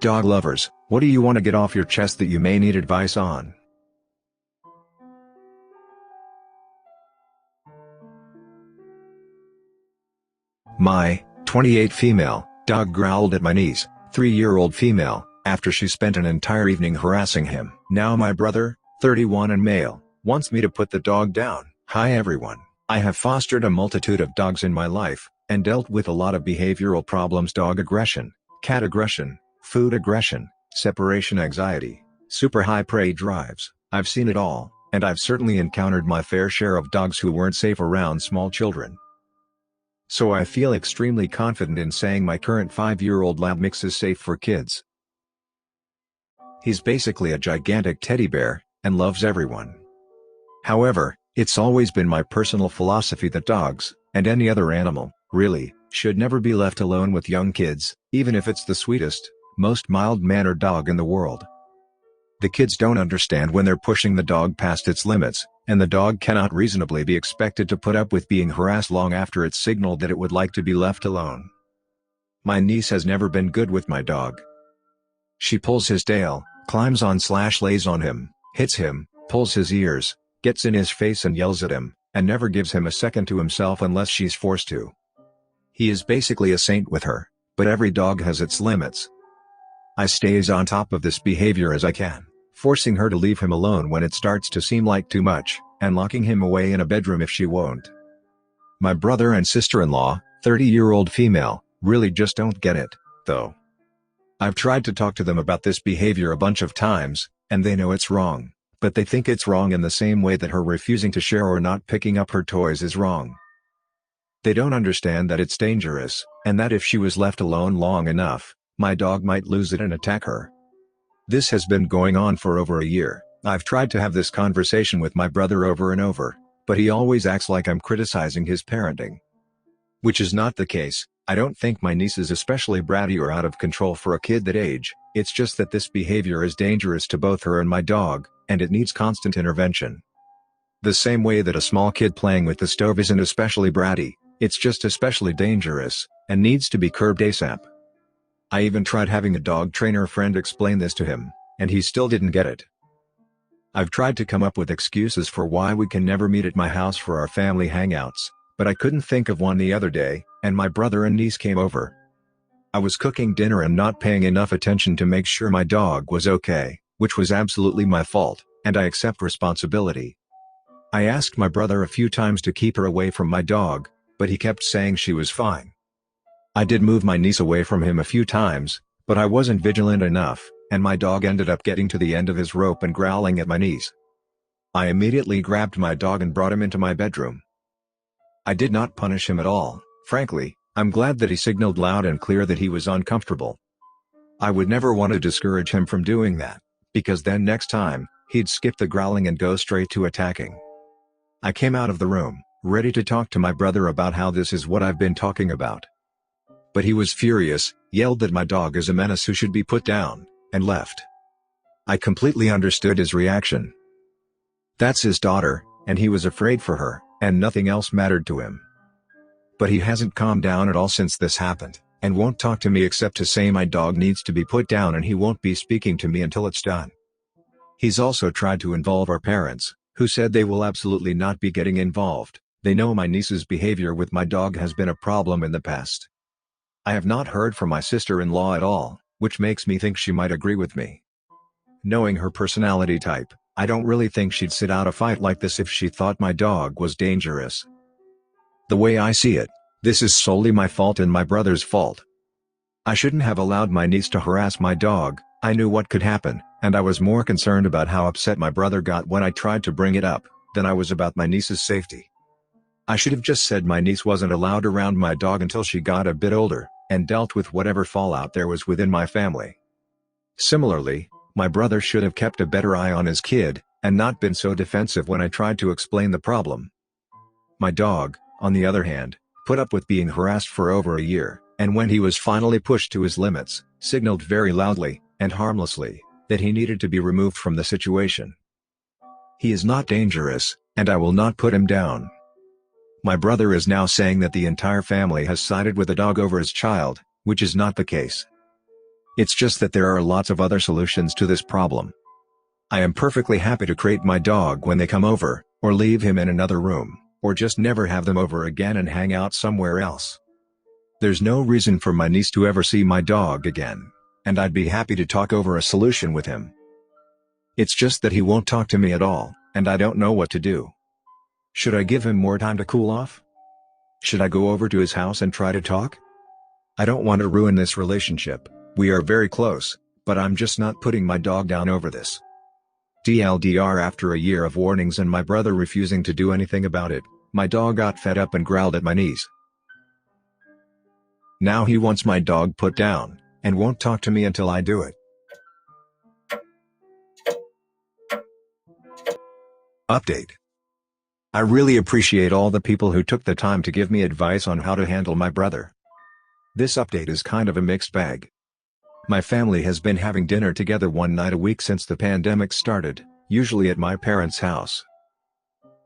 Dog lovers, what do you want to get off your chest that you may need advice on? My 28 female dog growled at my niece, 3-year-old female, after she spent an entire evening harassing him. Now my brother, 31 and male, wants me to put the dog down. Hi everyone. I have fostered a multitude of dogs in my life, and dealt with a lot of behavioral problems: dog aggression, cat aggression, food aggression, separation anxiety, super high prey drives. I've seen it all, and I've certainly encountered my fair share of dogs who weren't safe around small children. So I feel extremely confident in saying my current 5-year-old lab mix is safe for kids. He's basically a gigantic teddy bear, and loves everyone. However, it's always been my personal philosophy that dogs, and any other animal, really, should never be left alone with young kids, even if it's the sweetest, most mild-mannered dog in the world. The kids don't understand when they're pushing the dog past its limits, and the dog cannot reasonably be expected to put up with being harassed long after it's signaled that it would like to be left alone. My niece has never been good with my dog. She pulls his tail, climbs on/lays on him, hits him, pulls his ears, gets in his face and yells at him, and never gives him a second to himself unless she's forced to. He is basically a saint with her, but every dog has its limits. I stays on top of this behavior as I can, forcing her to leave him alone when it starts to seem like too much, and locking him away in a bedroom if she won't. My brother and sister-in-law, 30-year-old female, really just don't get it, though. I've tried to talk to them about this behavior a bunch of times, and they know it's wrong, but they think it's wrong in the same way that her refusing to share or not picking up her toys is wrong. They don't understand that it's dangerous, and that if she was left alone long enough, my dog might lose it and attack her. This has been going on for over a year. I've tried to have this conversation with my brother over and over, but he always acts like I'm criticizing his parenting. Which is not the case. I don't think my niece is especially bratty or out of control for a kid that age, it's just that this behavior is dangerous to both her and my dog, and it needs constant intervention. The same way that a small kid playing with the stove isn't especially bratty, it's just especially dangerous, and needs to be curbed ASAP. I even tried having a dog trainer friend explain this to him, and he still didn't get it. I've tried to come up with excuses for why we can never meet at my house for our family hangouts, but I couldn't think of one the other day, and my brother and niece came over. I was cooking dinner and not paying enough attention to make sure my dog was okay, which was absolutely my fault, and I accept responsibility. I asked my brother a few times to keep her away from my dog, but he kept saying she was fine. I did move my niece away from him a few times, but I wasn't vigilant enough, and my dog ended up getting to the end of his rope and growling at my niece. I immediately grabbed my dog and brought him into my bedroom. I did not punish him at all. Frankly, I'm glad that he signaled loud and clear that he was uncomfortable. I would never want to discourage him from doing that, because then next time, he'd skip the growling and go straight to attacking. I came out of the room, ready to talk to my brother about how this is what I've been talking about. But he was furious, yelled that my dog is a menace who should be put down, and left. I completely understood his reaction. That's his daughter, and he was afraid for her, and nothing else mattered to him. But he hasn't calmed down at all since this happened, and won't talk to me except to say my dog needs to be put down, and he won't be speaking to me until it's done. He's also tried to involve our parents, who said they will absolutely not be getting involved. They know my niece's behavior with my dog has been a problem in the past. I have not heard from my sister-in-law at all, which makes me think she might agree with me. Knowing her personality type, I don't really think she'd sit out a fight like this if she thought my dog was dangerous. The way I see it, this is solely my fault and my brother's fault. I shouldn't have allowed my niece to harass my dog. I knew what could happen, and I was more concerned about how upset my brother got when I tried to bring it up, than I was about my niece's safety. I should have just said my niece wasn't allowed around my dog until she got a bit older, and dealt with whatever fallout there was within my family. Similarly, my brother should have kept a better eye on his kid, and not been so defensive when I tried to explain the problem. My dog, on the other hand, put up with being harassed for over a year, and when he was finally pushed to his limits, signaled very loudly, and harmlessly, that he needed to be removed from the situation. He is not dangerous, and I will not put him down. My brother is now saying that the entire family has sided with the dog over his child, which is not the case. It's just that there are lots of other solutions to this problem. I am perfectly happy to crate my dog when they come over, or leave him in another room, or just never have them over again and hang out somewhere else. There's no reason for my niece to ever see my dog again, and I'd be happy to talk over a solution with him. It's just that he won't talk to me at all, and I don't know what to do. Should I give him more time to cool off? Should I go over to his house and try to talk? I don't want to ruin this relationship. We are very close, but I'm just not putting my dog down over this. TLDR, after a year of warnings and my brother refusing to do anything about it, my dog got fed up and growled at my niece. Now he wants my dog put down, and won't talk to me until I do it. Update. I really appreciate all the people who took the time to give me advice on how to handle my brother. This update is kind of a mixed bag. My family has been having dinner together one night a week since the pandemic started, usually at my parents' house.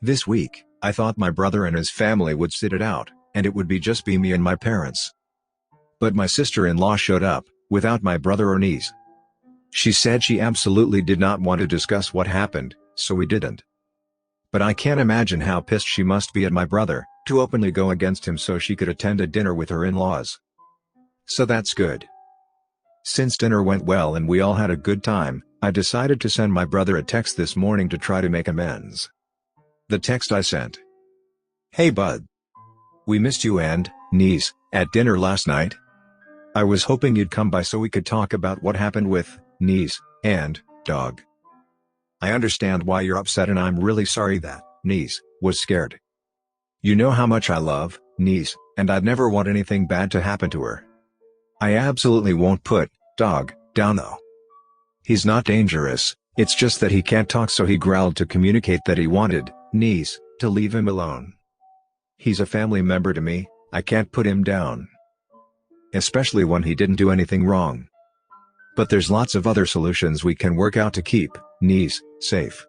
This week, I thought my brother and his family would sit it out, and it would just be me and my parents. But my sister-in-law showed up, without my brother or niece. She said she absolutely did not want to discuss what happened, so we didn't. But I can't imagine how pissed she must be at my brother, to openly go against him so she could attend a dinner with her in-laws. So that's good. Since dinner went well and we all had a good time, I decided to send my brother a text this morning to try to make amends. The text I sent. Hey bud. We missed you and, niece, at dinner last night. I was hoping you'd come by so we could talk about what happened with, niece, and, dog. I understand why you're upset and I'm really sorry that, niece, was scared. You know how much I love, niece, and I'd never want anything bad to happen to her. I absolutely won't put, dog, down though. He's not dangerous, it's just that he can't talk, so he growled to communicate that he wanted, niece, to leave him alone. He's a family member to me, I can't put him down. Especially when he didn't do anything wrong. But there's lots of other solutions we can work out to keep, niece, safe.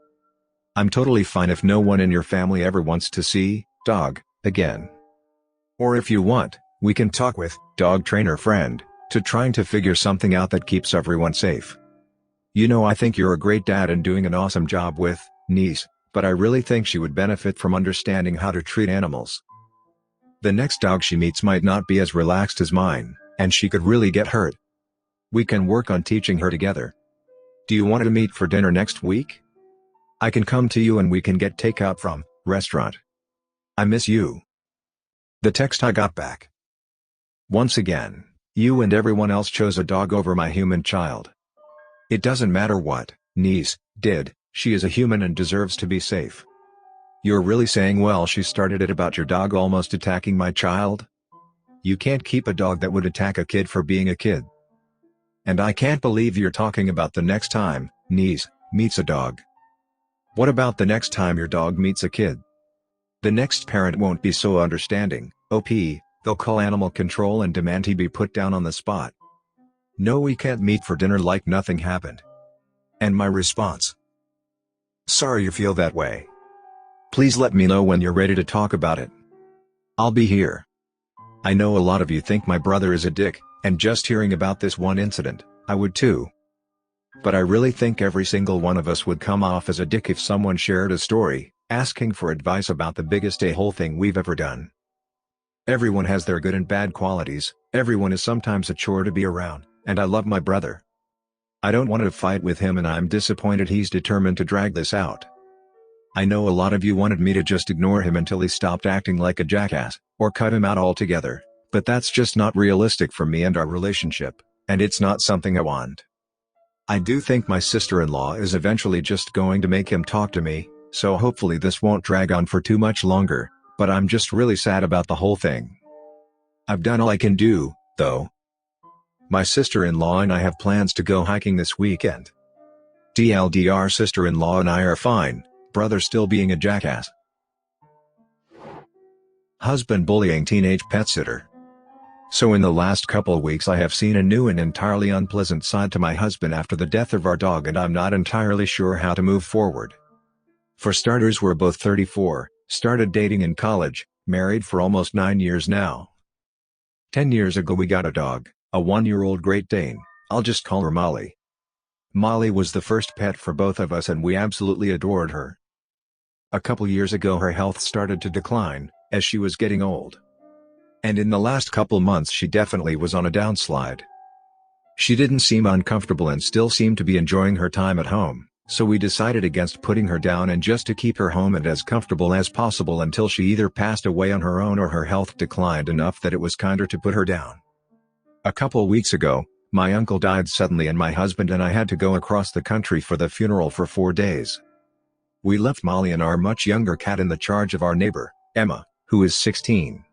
I'm totally fine if no one in your family ever wants to see, dog, again. Or if you want, we can talk with, dog trainer friend, to trying to figure something out that keeps everyone safe. You know, I think you're a great dad and doing an awesome job with, niece, but I really think she would benefit from understanding how to treat animals. The next dog she meets might not be as relaxed as mine, and she could really get hurt. We can work on teaching her together. Do you want to meet for dinner next week? I can come to you and we can get takeout from, restaurant. I miss you. The text I got back. Once again, you and everyone else chose a dog over my human child. It doesn't matter what, niece, did, she is a human and deserves to be safe. You're really saying, well, she started it about your dog almost attacking my child? You can't keep a dog that would attack a kid for being a kid. And I can't believe you're talking about the next time, niece, meets a dog. What about the next time your dog meets a kid? The next parent won't be so understanding, OP, they'll call animal control and demand he be put down on the spot. No, we can't meet for dinner like nothing happened. And my response? Sorry you feel that way. Please let me know when you're ready to talk about it. I'll be here. I know a lot of you think my brother is a dick, and just hearing about this one incident, I would too. But I really think every single one of us would come off as a dick if someone shared a story, asking for advice about the biggest a-hole thing we've ever done. Everyone has their good and bad qualities, everyone is sometimes a chore to be around, and I love my brother. I don't want to fight with him and I'm disappointed he's determined to drag this out. I know a lot of you wanted me to just ignore him until he stopped acting like a jackass, or cut him out altogether, but that's just not realistic for me and our relationship, and it's not something I want. I do think my sister-in-law is eventually just going to make him talk to me, so hopefully this won't drag on for too much longer, but I'm just really sad about the whole thing. I've done all I can do, though. My sister-in-law and I have plans to go hiking this weekend. TLDR, sister-in-law and I are fine, brother still being a jackass. Husband bullying teenage pet sitter. So in the last couple weeks I have seen a new and entirely unpleasant side to my husband after the death of our dog, and I'm not entirely sure how to move forward. For starters, we're both 34, started dating in college, married for almost 9 years now. 10 years ago we got a dog, a 1-year-old Great Dane, I'll just call her Molly. Molly was the first pet for both of us and we absolutely adored her. A couple years ago her health started to decline, as she was getting old. And in the last couple months she definitely was on a downslide. She didn't seem uncomfortable and still seemed to be enjoying her time at home, so we decided against putting her down and just to keep her home and as comfortable as possible until she either passed away on her own or her health declined enough that it was kinder to put her down. A couple weeks ago, my uncle died suddenly and my husband and I had to go across the country for the funeral for 4 days. We left Molly and our much younger cat in the charge of our neighbor, Emma, who is 16.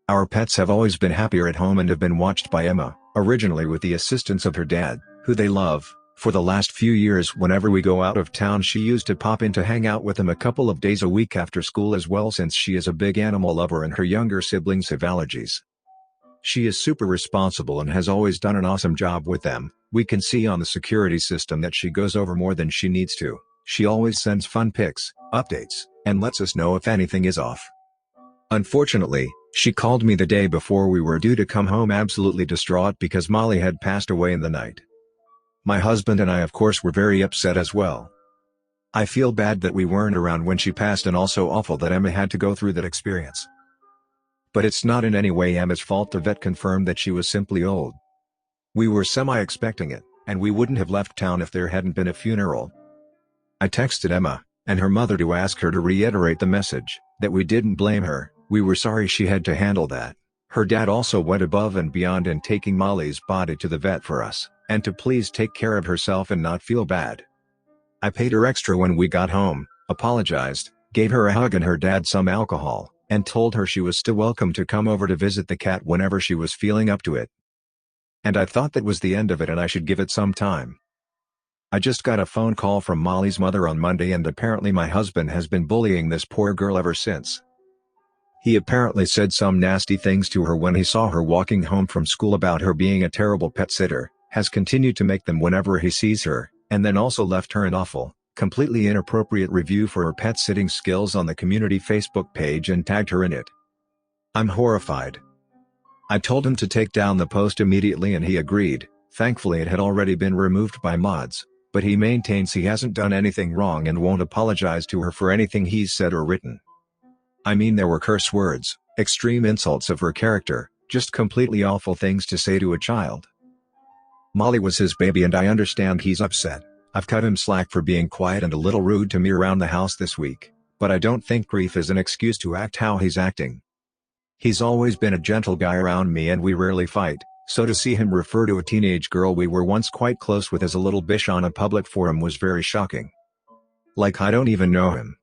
Our pets have always been happier at home and have been watched by Emma, originally with the assistance of her dad, who they love. For the last few years whenever we go out of town she used to pop in to hang out with them a couple of days a week after school as well since she is a big animal lover and her younger siblings have allergies. She is super responsible and has always done an awesome job with them. We can see on the security system that she goes over more than she needs to. She always sends fun pics, updates, and lets us know if anything is off. Unfortunately, she called me the day before we were due to come home absolutely distraught because Molly had passed away in the night. My husband and I of course were very upset as well. I feel bad that we weren't around when she passed and also awful that Emma had to go through that experience. But it's not in any way Emma's fault. The vet confirmed that she was simply old. We were semi-expecting it, and we wouldn't have left town if there hadn't been a funeral. I texted Emma, and her mother to ask her to reiterate the message, that we didn't blame her, we were sorry she had to handle that. Her dad also went above and beyond in taking Molly's body to the vet for us, and to please take care of herself and not feel bad. I paid her extra when we got home, apologized, gave her a hug and her dad some alcohol, and told her she was still welcome to come over to visit the cat whenever she was feeling up to it. And I thought that was the end of it and I should give it some time. I just got a phone call from Molly's mother on Monday and apparently my husband has been bullying this poor girl ever since. He apparently said some nasty things to her when he saw her walking home from school about her being a terrible pet sitter, has continued to make them whenever he sees her, and then also left her an awful, completely inappropriate review for her pet sitting skills on the community Facebook page and tagged her in it. I'm horrified. I told him to take down the post immediately and he agreed. Thankfully it had already been removed by mods, but he maintains he hasn't done anything wrong and won't apologize to her for anything he's said or written. I mean there were curse words, extreme insults of her character, just completely awful things to say to a child. Molly was his baby and I understand he's upset. I've cut him slack for being quiet and a little rude to me around the house this week, but I don't think grief is an excuse to act how he's acting. He's always been a gentle guy around me and we rarely fight, so to see him refer to a teenage girl we were once quite close with as a little bitch on a public forum was very shocking. Like I don't even know him.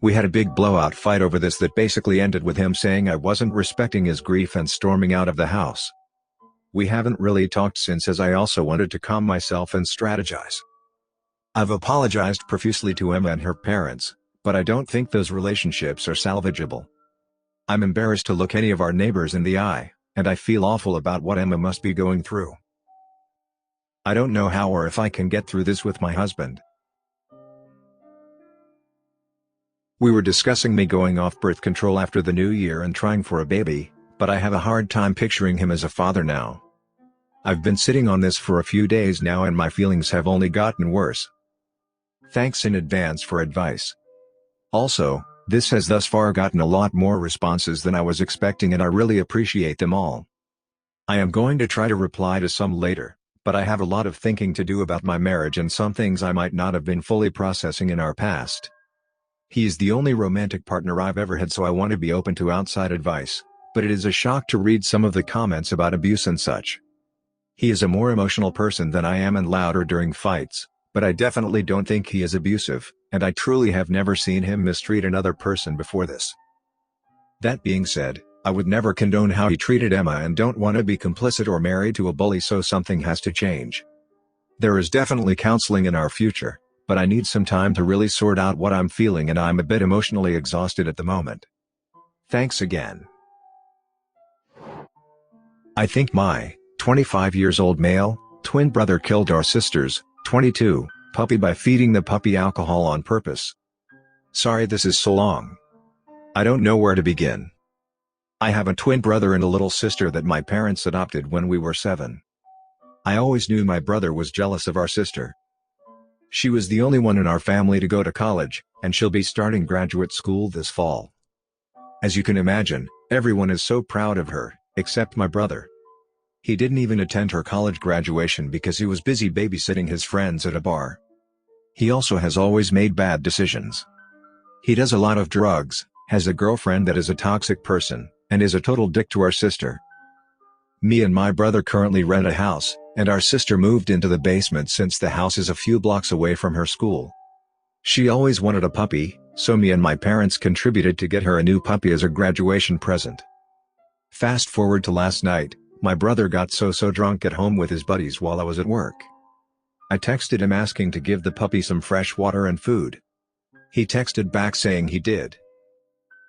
We had a big blowout fight over this that basically ended with him saying I wasn't respecting his grief and storming out of the house. We haven't really talked since as I also wanted to calm myself and strategize. I've apologized profusely to Emma and her parents, but I don't think those relationships are salvageable. I'm embarrassed to look any of our neighbors in the eye, and I feel awful about what Emma must be going through. I don't know how or if I can get through this with my husband. We were discussing me going off birth control after the new year and trying for a baby, but I have a hard time picturing him as a father now. I've been sitting on this for a few days now and my feelings have only gotten worse. Thanks in advance for advice. Also, this has thus far gotten a lot more responses than I was expecting and I really appreciate them all. I am going to try to reply to some later, but I have a lot of thinking to do about my marriage and some things I might not have been fully processing in our past. He is the only romantic partner I've ever had so I want to be open to outside advice, but it is a shock to read some of the comments about abuse and such. He is a more emotional person than I am and louder during fights, but I definitely don't think he is abusive, and I truly have never seen him mistreat another person before this. That being said, I would never condone how he treated Emma and don't want to be complicit or married to a bully, so something has to change. There is definitely counseling in our future, but I need some time to really sort out what I'm feeling and I'm a bit emotionally exhausted at the moment. Thanks again. I think my 25 years old male twin brother killed our sister's 22 puppy by feeding the puppy alcohol on purpose. Sorry this is so long. I don't know where to begin. I have a twin brother and a little sister that my parents adopted when we were 7. I always knew my brother was jealous of our sister. She was the only one in our family to go to college, and she'll be starting graduate school this fall. As you can imagine, everyone is so proud of her, except my brother. He didn't even attend her college graduation because he was busy babysitting his friends at a bar. He also has always made bad decisions. He does a lot of drugs, has a girlfriend that is a toxic person, and is a total dick to our sister. Me and my brother currently rent a house, and our sister moved into the basement since the house is a few blocks away from her school. She always wanted a puppy, so me and my parents contributed to get her a new puppy as a graduation present. Fast forward to last night, my brother got so drunk at home with his buddies while I was at work. I texted him asking to give the puppy some fresh water and food. He texted back saying he did.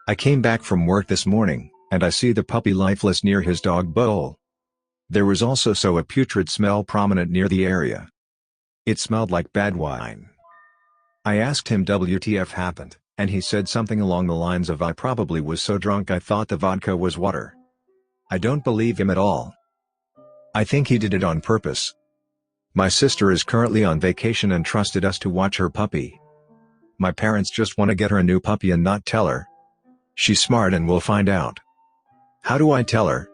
I came back from work this morning, and I see the puppy lifeless near his dog bowl. There was also a putrid smell prominent near the area. It smelled like bad wine. I asked him WTF happened, and he said something along the lines of I probably was so drunk I thought the vodka was water. I don't believe him at all. I think he did it on purpose. My sister is currently on vacation and trusted us to watch her puppy. My parents just want to get her a new puppy and not tell her. She's smart and will find out. How do I tell her?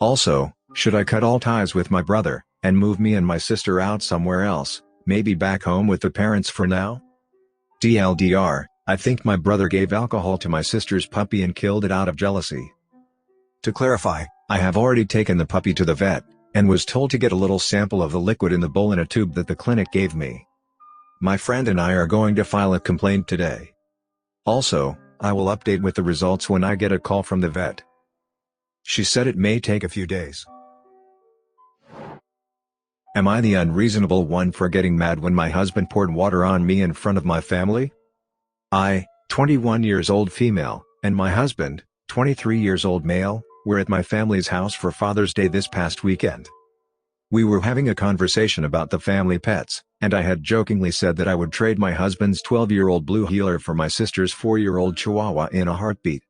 Also, should I cut all ties with my brother, and move me and my sister out somewhere else, maybe back home with the parents for now? TLDR, I think my brother gave alcohol to my sister's puppy and killed it out of jealousy. To clarify, I have already taken the puppy to the vet, and was told to get a little sample of the liquid in the bowl in a tube that the clinic gave me. My friend and I are going to file a complaint today. Also, I will update with the results when I get a call from the vet. She said it may take a few days. Am I the unreasonable one for getting mad when my husband poured water on me in front of my family? I, 21 years old female, and my husband, 23 years old male, were at my family's house for Father's Day this past weekend. We were having a conversation about the family pets, and I had jokingly said that I would trade my husband's 12-year-old blue heeler for my sister's 4-year-old chihuahua in a heartbeat.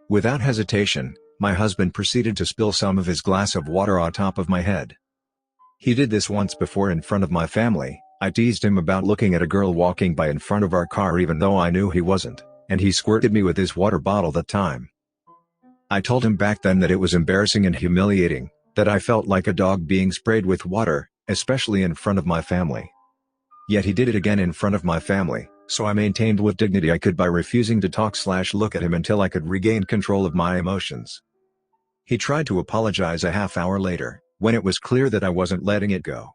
Without hesitation, my husband proceeded to spill some of his glass of water on top of my head. He did this once before in front of my family. I teased him about looking at a girl walking by in front of our car even though I knew he wasn't, and he squirted me with his water bottle that time. I told him back then that it was embarrassing and humiliating, that I felt like a dog being sprayed with water, especially in front of my family. Yet he did it again in front of my family, so I maintained what dignity I could by refusing to talk/look at him until I could regain control of my emotions. He tried to apologize a half hour later, when it was clear that I wasn't letting it go.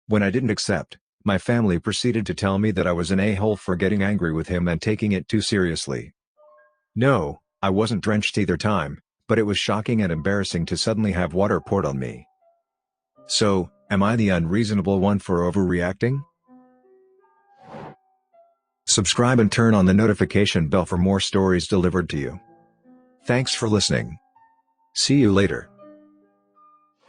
When I didn't accept, my family proceeded to tell me that I was an a-hole for getting angry with him and taking it too seriously. No, I wasn't drenched either time, but it was shocking and embarrassing to suddenly have water poured on me. So, am I the unreasonable one for overreacting? Subscribe and turn on the notification bell for more stories delivered to you. Thanks for listening. See you later.